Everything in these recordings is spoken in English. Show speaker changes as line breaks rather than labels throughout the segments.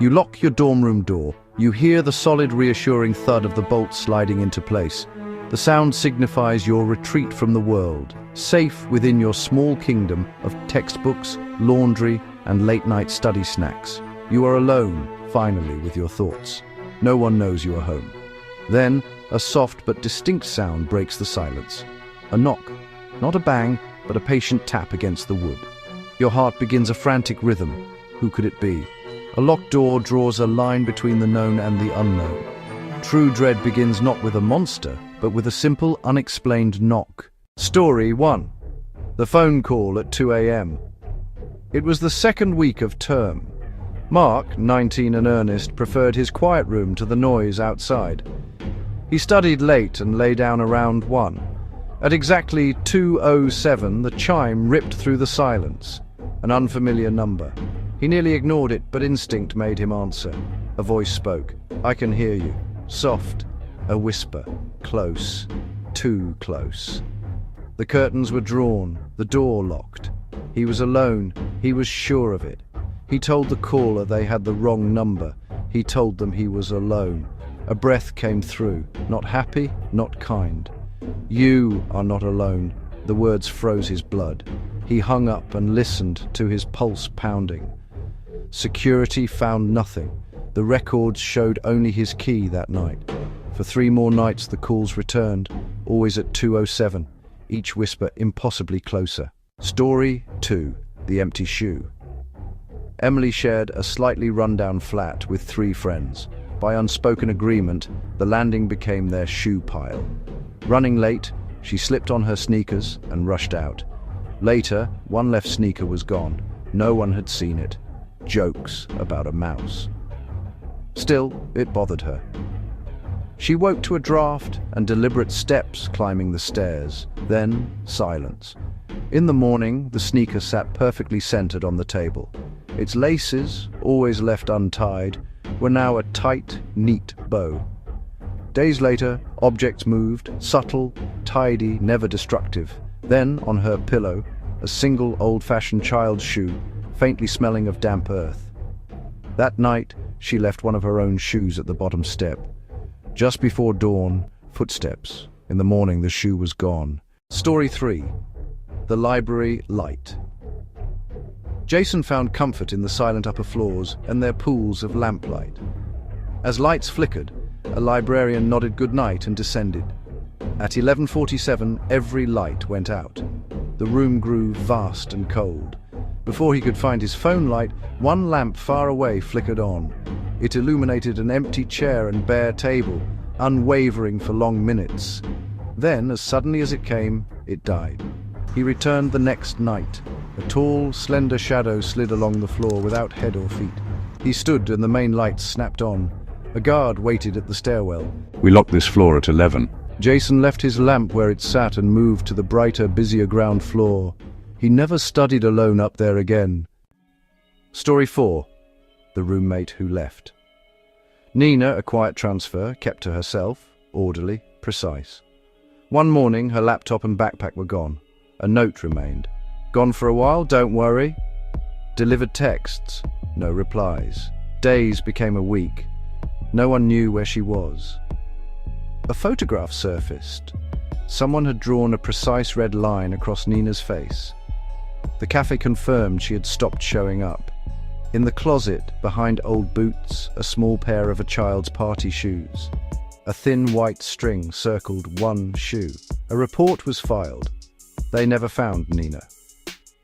You lock your dorm room door. You hear the solid, reassuring thud of the bolts sliding into place. The sound signifies your retreat from the world, safe within your small kingdom of textbooks, laundry, and late-night study snacks. You are alone, finally, with your thoughts. No one knows you are home. Then, a soft but distinct sound breaks the silence. A knock. Not a bang, but a patient tap against the wood. Your heart begins a frantic rhythm. Who could it be? A locked door draws a line between the known and the unknown. True dread begins not with a monster, but with a simple, unexplained knock. Story 1. The phone call at 2 a.m. It was the second week of term. Mark, 19 and earnest, preferred his quiet room to the noise outside. He studied late and lay down around 1. At exactly 2:07, the chime ripped through the silence. An unfamiliar number. He nearly ignored it, but instinct made him answer. A voice spoke. "I can hear you." Soft. A whisper. Close. Too close. The curtains were drawn, the door locked. He was alone. He was sure of it. He told the caller they had the wrong number. He told them he was alone. A breath came through. Not happy, not kind. "You are not alone." The words froze his blood. He hung up and listened to his pulse pounding. Security found nothing. The records showed only his key that night. For 3 more nights the calls returned, always at 2:07, each whisper impossibly closer. Story 2. The Empty Shoe. Emily shared a slightly run-down flat with 3 friends. By unspoken agreement, the landing became their shoe pile. Running late, she slipped on her sneakers and rushed out. Later, one left sneaker was gone. No one had seen it. Jokes about a mouse. Still, it bothered her. She woke to a draft and deliberate steps climbing the stairs, then silence. In the morning, the sneaker sat perfectly centered on the table. Its laces, always left untied, were now a tight, neat bow. Days later, objects moved, subtle, tidy, never destructive. Then, on her pillow, a single old-fashioned child's shoe, faintly smelling of damp earth. That night, she left one of her own shoes at the bottom step. Just before dawn, footsteps. In the morning, the shoe was gone. Story 3. The Library Light. Jason found comfort in the silent upper floors and their pools of lamplight. As lights flickered, a librarian nodded goodnight and descended. At 11:47, every light went out. The room grew vast and cold. Before he could find his phone light, one lamp far away flickered on. It illuminated an empty chair and bare table, unwavering for long minutes. Then, as suddenly as it came, it died. He returned the next night. A tall, slender shadow slid along the floor without head or feet. He stood and the main lights snapped on. A guard waited at the stairwell.
"We locked this floor at 11.
Jason left his lamp where it sat and moved to the brighter, busier ground floor. He never studied alone up there again. Story 4. The Roommate Who Left. Nina, a quiet transfer, kept to herself, orderly, precise. One morning, her laptop and backpack were gone. A note remained. "Gone for a while, don't worry." Delivered texts. No replies. Days became a week. No one knew where she was. A photograph surfaced. Someone had drawn a precise red line across Nina's face. The cafe confirmed she had stopped showing up. In the closet, behind old boots, a small pair of a child's party shoes. A thin white string circled one shoe. A report was filed. They never found Nina.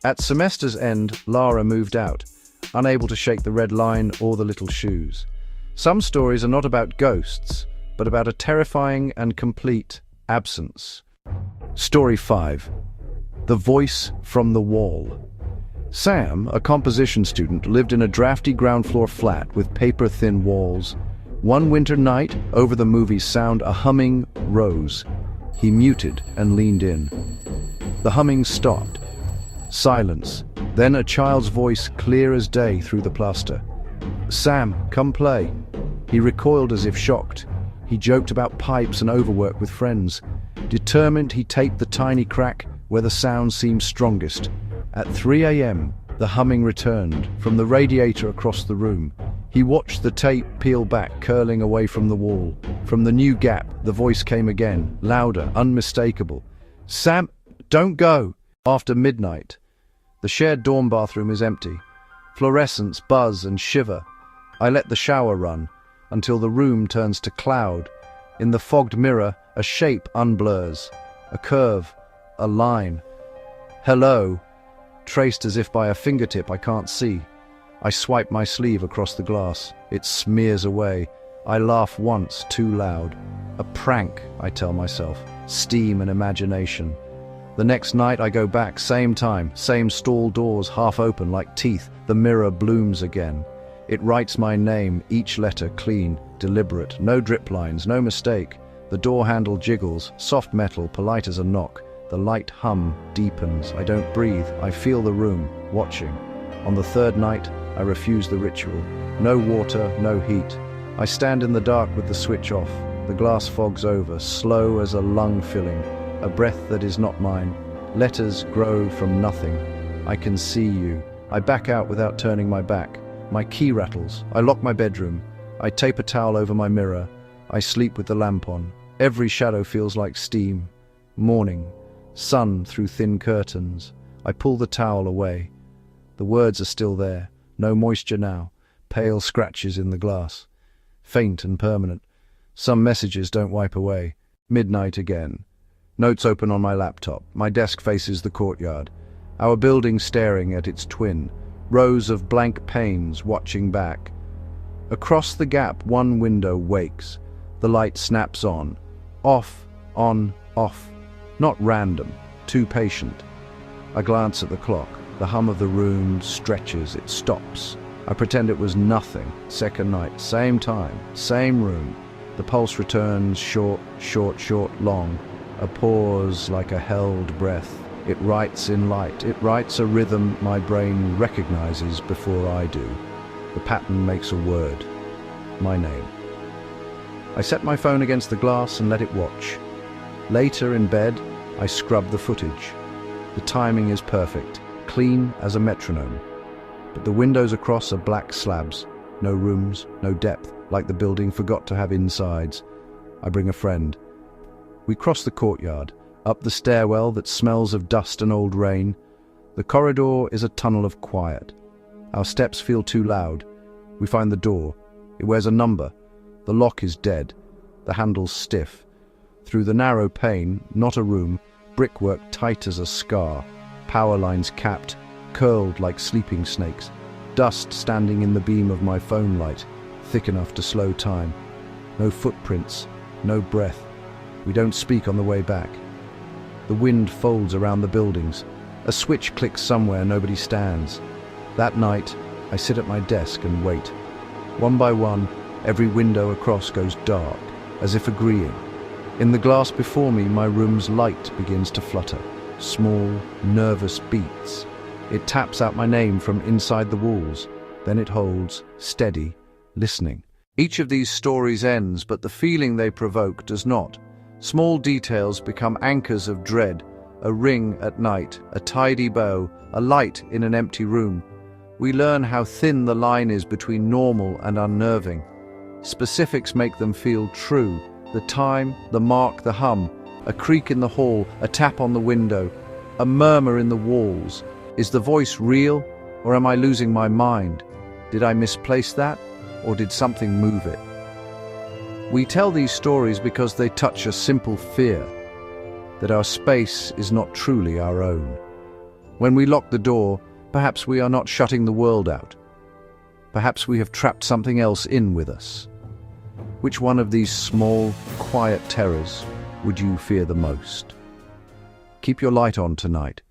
At semester's end, Lara moved out, unable to shake the red line or the little shoes. Some stories are not about ghosts, but about a terrifying and complete absence. Story 5. The Voice from the Wall. Sam, a composition student, lived in a drafty ground floor flat with paper-thin walls. One winter night, over the movie's sound, a humming rose. He muted and leaned in. The humming stopped. Silence. Then a child's voice clear as day through the plaster. "Sam, come play." He recoiled as if shocked. He joked about pipes and overwork with friends. Determined, he taped the tiny crack where the sound seemed strongest. At 3 a.m., the humming returned from the radiator across the room. He watched the tape peel back, curling away from the wall. From the new gap, the voice came again, louder, unmistakable. "Sam, don't go!" After midnight, the shared dorm bathroom is empty. Fluorescents buzz and shiver. I let the shower run until the room turns to cloud. In the fogged mirror, a shape unblurs. A curve, a line. "Hello," traced as if by a fingertip I can't see. I swipe my sleeve across the glass. It smears away. I laugh once, too loud. A prank, I tell myself. Steam and imagination. The next night I go back, same time, same stall doors half open like teeth. The mirror blooms again. It writes my name, each letter clean, deliberate, no drip lines, no mistake. The door handle jiggles, soft metal, polite as a knock. The light hum deepens. I don't breathe. I feel the room, watching. On the third night, I refuse the ritual. No water, no heat. I stand in the dark with the switch off. The glass fogs over, slow as a lung filling. A breath that is not mine. Letters grow from nothing. I can see you. I back out without turning my back. My key rattles. I lock my bedroom. I tape a towel over my mirror. I sleep with the lamp on. Every shadow feels like steam. Morning. Sun through thin curtains. I pull the towel away. The words are still there. No moisture now. Pale scratches in the glass. Faint and permanent. Some messages don't wipe away. Midnight again. Notes open on my laptop. My desk faces the courtyard. Our building staring at its twin. Rows of blank panes watching back. Across the gap, one window wakes. The light snaps on. Off, on, off. Not random. Too patient. I glance at the clock. The hum of the room stretches. It stops. I pretend it was nothing. Second night. Same time. Same room. The pulse returns short, short, short, long. A pause like a held breath. It writes in light. It writes a rhythm my brain recognizes before I do. The pattern makes a word. My name. I set my phone against the glass and let it watch. Later in bed, I scrub the footage. The timing is perfect, clean as a metronome. But the windows across are black slabs. No rooms, no depth, like the building forgot to have insides. I bring a friend. We cross the courtyard, up the stairwell that smells of dust and old rain. The corridor is a tunnel of quiet. Our steps feel too loud. We find the door. It wears a number. The lock is dead. The handle's stiff. Through the narrow pane, not a room, brickwork tight as a scar, power lines capped, curled like sleeping snakes, dust standing in the beam of my phone light, thick enough to slow time. No footprints, no breath. We don't speak on the way back. The wind folds around the buildings. A switch clicks somewhere, nobody stands. That night, I sit at my desk and wait. One by one, every window across goes dark, as if agreeing. In the glass before me, my room's light begins to flutter. Small, nervous beats. It taps out my name from inside the walls. Then it holds, steady, listening. Each of these stories ends, but the feeling they provoke does not. Small details become anchors of dread. A ring at night, a tidy bow, a light in an empty room. We learn how thin the line is between normal and unnerving. Specifics make them feel true. The time, the mark, the hum, a creak in the hall, a tap on the window, a murmur in the walls. Is the voice real, or am I losing my mind? Did I misplace that, or did something move it? We tell these stories because they touch a simple fear, that our space is not truly our own. When we lock the door, perhaps we are not shutting the world out. Perhaps we have trapped something else in with us. Which one of these small, quiet terrors would you fear the most? Keep your light on tonight.